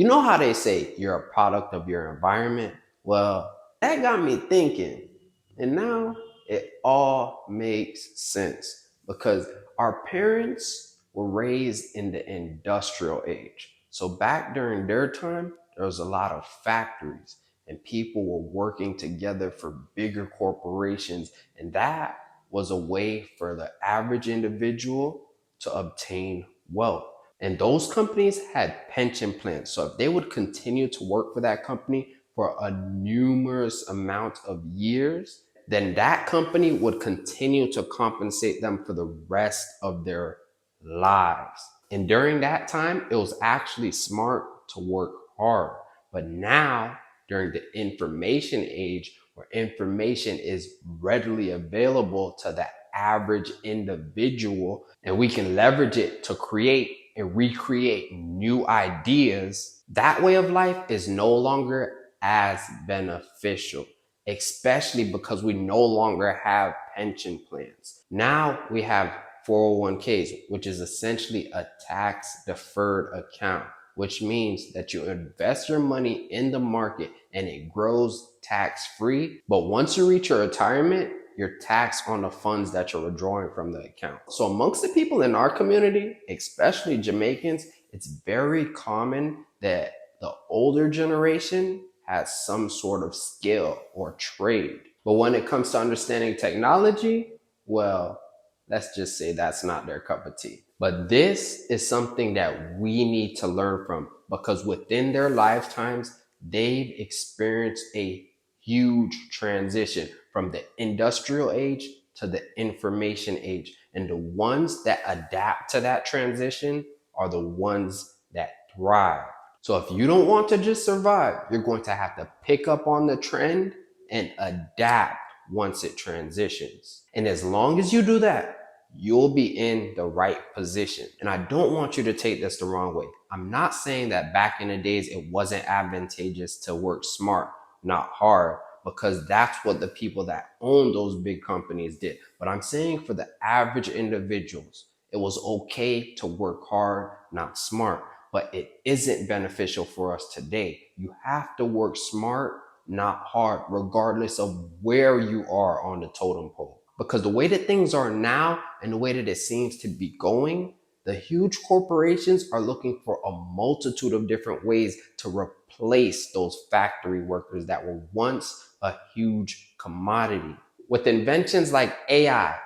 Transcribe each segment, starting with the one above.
You know how they say you're a product of your environment? Well, that got me thinking. And now it all makes sense because our parents were raised in the industrial age. So back during their time, there was a lot of factories and people were working together for bigger corporations. And that was a way for the average individual to obtain wealth. And those companies had pension plans. So if they would continue to work for that company for a numerous amount of years, then that company would continue to compensate them for the rest of their lives. And during that time, it was actually smart to work hard. But now, during the information age, where information is readily available to the average individual, and we can leverage it to create and recreate new ideas, that way of life is no longer as beneficial, especially because we no longer have pension plans. Now we have 401ks, which is essentially a tax deferred account, which means that you invest your money in the market and it grows tax free. But once you reach your retirement, you're taxed on the funds that you're withdrawing from the account. So amongst the people in our community, especially Jamaicans, it's very common that the older generation has some sort of skill or trade. But when it comes to understanding technology, well, let's just say that's not their cup of tea. But this is something that we need to learn from because within their lifetimes, they've experienced a huge transition from the industrial age to the information age. And the ones that adapt to that transition are the ones that thrive. So if you don't want to just survive, you're going to have to pick up on the trend and adapt once it transitions. And as long as you do that, you'll be in the right position. And I don't want you to take this the wrong way. I'm not saying that back in the days it wasn't advantageous to work smart, not hard, because that's what the people that own those big companies did. But I'm saying for the average individuals, it was okay to work hard, not smart. But it isn't beneficial for us today. You have to work smart, not hard, regardless of where you are on the totem pole. Because the way that things are now and the way that it seems to be going, the huge corporations are looking for a multitude of different ways to replace those factory workers that were once a huge commodity. With inventions like AI,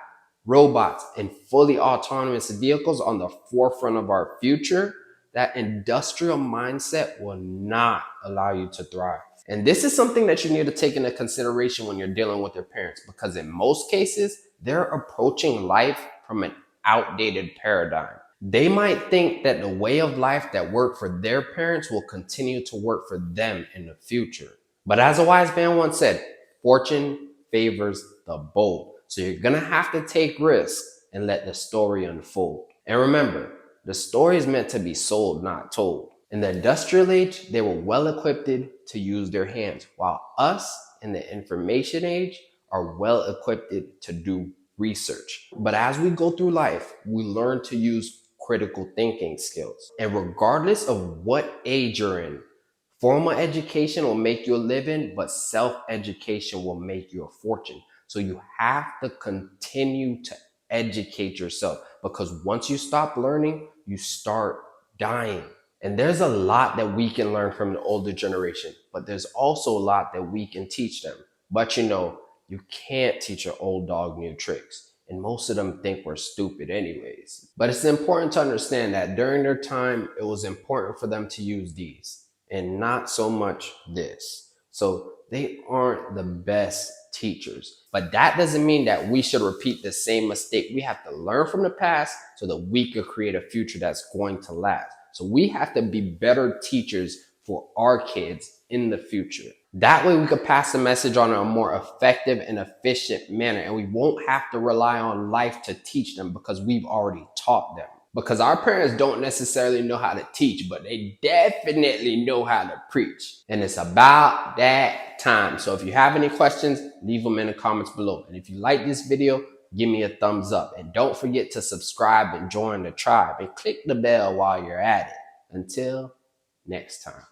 robots, and fully autonomous vehicles on the forefront of our future, that industrial mindset will not allow you to thrive. And this is something that you need to take into consideration when you're dealing with your parents, because in most cases, they're approaching life from an outdated paradigm. They might think that the way of life that worked for their parents will continue to work for them in the future. But as a wise man once said, fortune favors the bold. So you're gonna have to take risks and let the story unfold. And remember, the story is meant to be sold, not told. In the industrial age, they were well equipped to use their hands, while us in the information age are well equipped to do research. But as we go through life, we learn to use critical thinking skills. And regardless of what age you're in, formal education will make you a living, but self-education will make you a fortune. So you have to continue to educate yourself, because once you stop learning, you start dying. And there's a lot that we can learn from the older generation, but there's also a lot that we can teach them. But you can't teach an old dog new tricks. And most of them think we're stupid anyways. But it's important to understand that during their time, it was important for them to use these and not so much this. So they aren't the best teachers. But that doesn't mean that we should repeat the same mistake. We have to learn from the past so that we could create a future that's going to last. So we have to be better teachers for our kids in the future. That way we could pass the message on a more effective and efficient manner, and we won't have to rely on life to teach them because we've already taught them. Because our parents don't necessarily know how to teach, but they definitely know how to preach. And it's about that time. So if you have any questions, leave them in the comments below. And if you like this video, give me a thumbs up. And don't forget to subscribe and join the tribe and click the bell while you're at it. Until next time.